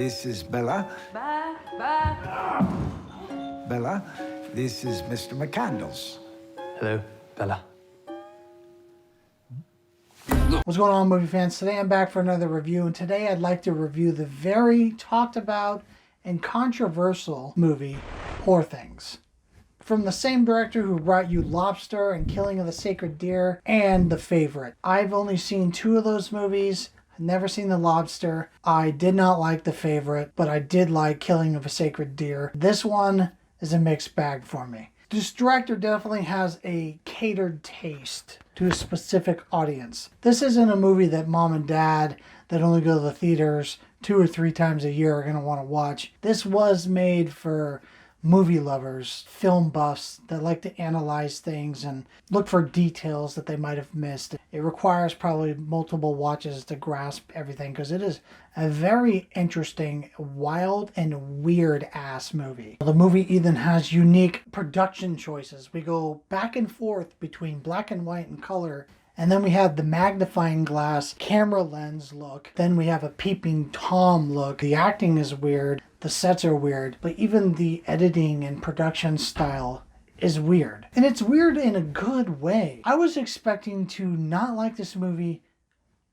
this is Bella. Bella, this is Mr. McCandles. Hello, Bella. What's going on, movie fans? Today I'm back for another review, and today I'd like to review the very talked about and controversial movie, Poor Things. From the same director who brought you Lobster and Killing of the Sacred Deer and The Favorite. I've only seen 2 of those movies. I've never seen The Lobster. I did not like The Favorite, but I did like Killing of a Sacred Deer. This one is a mixed bag for me. This director definitely has a catered taste to a specific audience. This isn't a movie that mom and dad that only go to the theaters 2 or 3 times a year are going to want to watch. This was made for movie lovers, film buffs that like to analyze things and look for details that they might have missed. It requires probably multiple watches to grasp everything because it is a very interesting, wild, and weird ass movie. The movie even has unique production choices. We go back and forth between black and white and color. And then we have the magnifying glass camera lens look. Then we have a peeping Tom look. The acting is weird. The sets are weird. But even the editing and production style is weird. And it's weird in a good way. I was expecting to not like this movie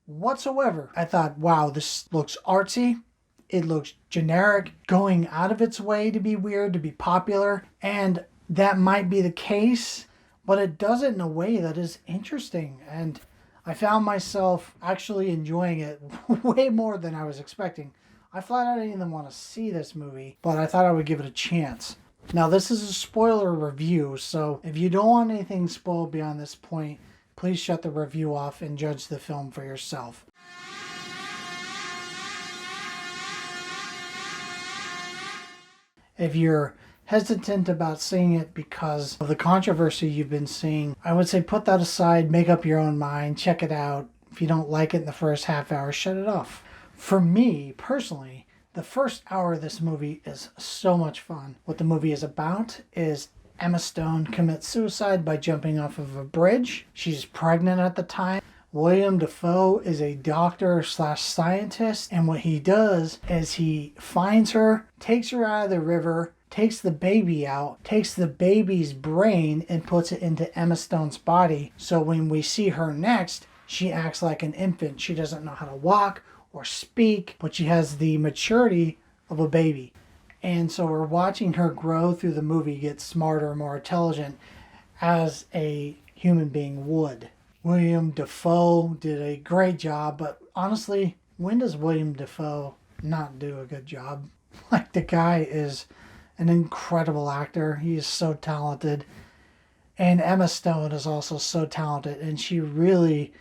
whatsoever. I thought, wow, this looks artsy. It looks generic, going out of its way to be weird, to be popular. And that might be the case, but it does it in a way that is interesting. And I found myself actually enjoying it way more than I was expecting. I flat out didn't even want to see this movie, but I thought I would give it a chance. Now, this is a spoiler review, so if you don't want anything spoiled beyond this point, please shut the review off and judge the film for yourself. If you're hesitant about seeing it because of the controversy you've been seeing, I would say put that aside, make up your own mind, check it out. If you don't like it in the first half hour, shut it off. For me, personally, the first hour of this movie is so much fun. What the movie is about is Emma Stone commits suicide by jumping off of a bridge. She's pregnant at the time. Willem Dafoe is a doctor slash scientist, and what he does is he finds her, takes her out of the river, takes the baby out, takes the baby's brain and puts it into Emma Stone's body. So when we see her next, she acts like an infant. She doesn't know how to walk or speak, but she has the maturity of a baby. And so we're watching her grow through the movie, get smarter, more intelligent as a human being would. Willem Dafoe did a great job, but honestly, when does Willem Dafoe not do a good job? Like, the guy is an incredible actor. He is so talented. And Emma Stone is also so talented, and she really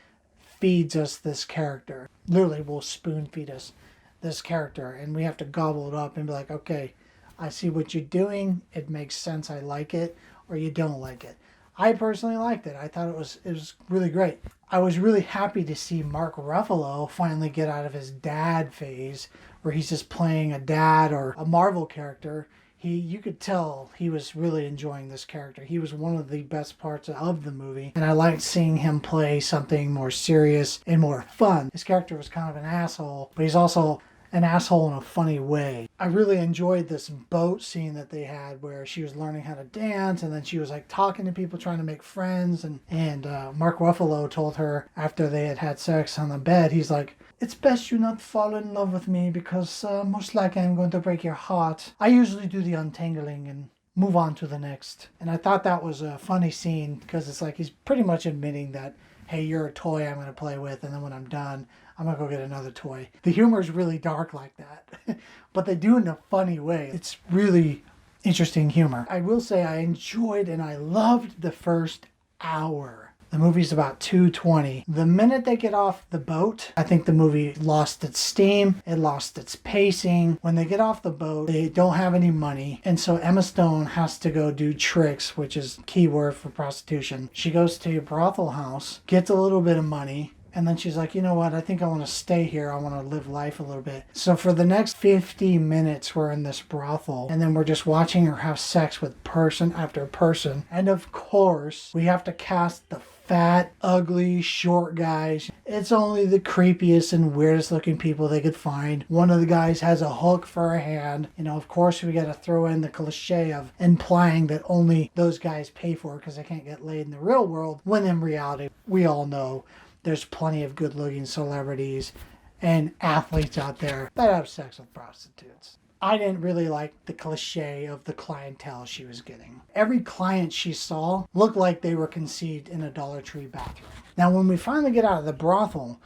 feeds us this character. Literally will spoon feed us this character, and we have to gobble it up and be like, okay, I see what you're doing. It makes sense. I like it, or you don't like it. I personally liked it. I thought it was really great. I was really happy to see Mark Ruffalo finally get out of his dad phase where he's just playing a dad or a Marvel character. You could tell he was really enjoying this character. He was one of the best parts of the movie, and I liked seeing him play something more serious and more fun. His character was kind of an asshole, but he's also an asshole in a funny way. I really enjoyed this boat scene that they had where she was learning how to dance, and then she was like talking to people, trying to make friends, and Mark Ruffalo told her after they had had sex on the bed, he's like, it's best you not fall in love with me because most likely I'm going to break your heart. I usually do the untangling and move on to the next. And I thought that was a funny scene because it's like he's pretty much admitting that, hey, you're a toy I'm going to play with, and then when I'm done, I'm going to go get another toy. The humor is really dark like that, but they do it in a funny way. It's really interesting humor. I will say I enjoyed and I loved the first hour. The movie's about 2:20. The minute they get off the boat, I think the movie lost its steam. It lost its pacing. When they get off the boat, they don't have any money. And so Emma Stone has to go do tricks, which is key word for prostitution. She goes to a brothel house, gets a little bit of money, And then she's like, you know what? I think I want to stay here. I want to live life a little bit. So for the next 50 minutes, we're in this brothel. And then we're just watching her have sex with person after person. And of course, we have to cast the fat, ugly, short guys. It's only the creepiest and weirdest looking people they could find. One of the guys has a hook for a hand. You know, of course, we got to throw in the cliche of implying that only those guys pay for it because they can't get laid in the real world. When in reality, we all know there's plenty of good-looking celebrities and athletes out there that have sex with prostitutes. I didn't really like the cliche of the clientele she was getting. Every client she saw looked like they were conceived in a Dollar Tree bathroom. Now, when we finally get out of the brothel,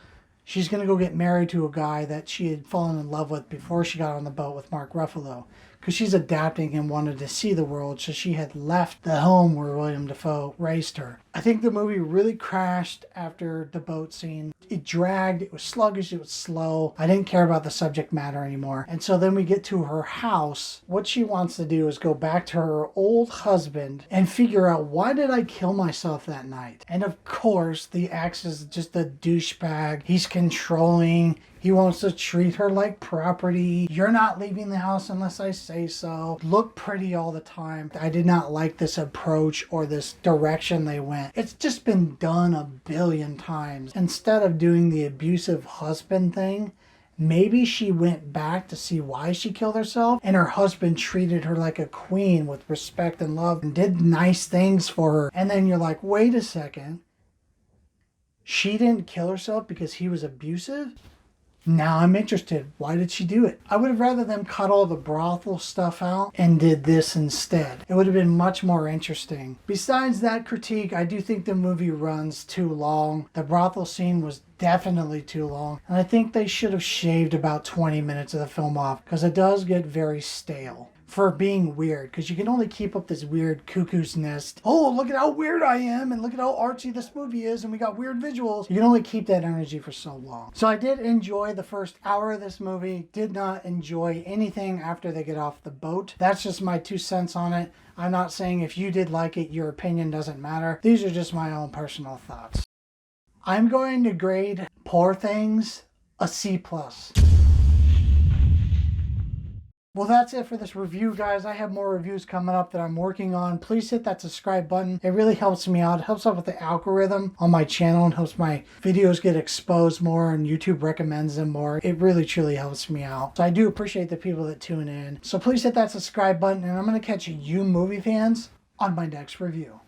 she's going to go get married to a guy that she had fallen in love with before she got on the boat with Mark Ruffalo, because she's adapting and wanted to see the world, so she had left the home where Willem Dafoe raised her. I think the movie really crashed after the boat scene. It dragged, it was sluggish, it was slow. I didn't care about the subject matter anymore. And so then we get to her house. What she wants to do is go back to her old husband and figure out, why did I kill myself that night? And of course, the ex is just a douchebag. He's controlling. He wants to treat her like property. You're not leaving the house unless I say so. Look pretty all the time. I did not like this approach or this direction they went. It's just been done a billion times. Instead of doing the abusive husband thing, maybe she went back to see why she killed herself, and her husband treated her like a queen with respect and love and did nice things for her. And then you're like, wait a second. She didn't kill herself because he was abusive? Now I'm interested. Why did she do it? I would have rather them cut all the brothel stuff out and did this instead. It would have been much more interesting. Besides that critique, I do think the movie runs too long. The brothel scene was definitely too long. And I think they should have shaved about 20 minutes of the film off, because it does get very stale for being weird, because you can only keep up this weird cuckoo's nest. Oh, look at how weird I am, and look at how artsy this movie is, and we got weird visuals. You can only keep that energy for so long. So I did enjoy the first hour of this movie. Did not enjoy anything after they get off the boat. That's just my 2 cents on it. I'm not saying if you did like it, your opinion doesn't matter. These are just my own personal thoughts. I'm going to grade Poor Things a C+. Well, that's it for this review, guys. I have more reviews coming up that I'm working on. Please hit that subscribe button. It really helps me out. It helps out with the algorithm on my channel and helps my videos get exposed more, and YouTube recommends them more. It really, truly helps me out. So I do appreciate the people that tune in. So please hit that subscribe button, and I'm going to catch you movie fans on my next review.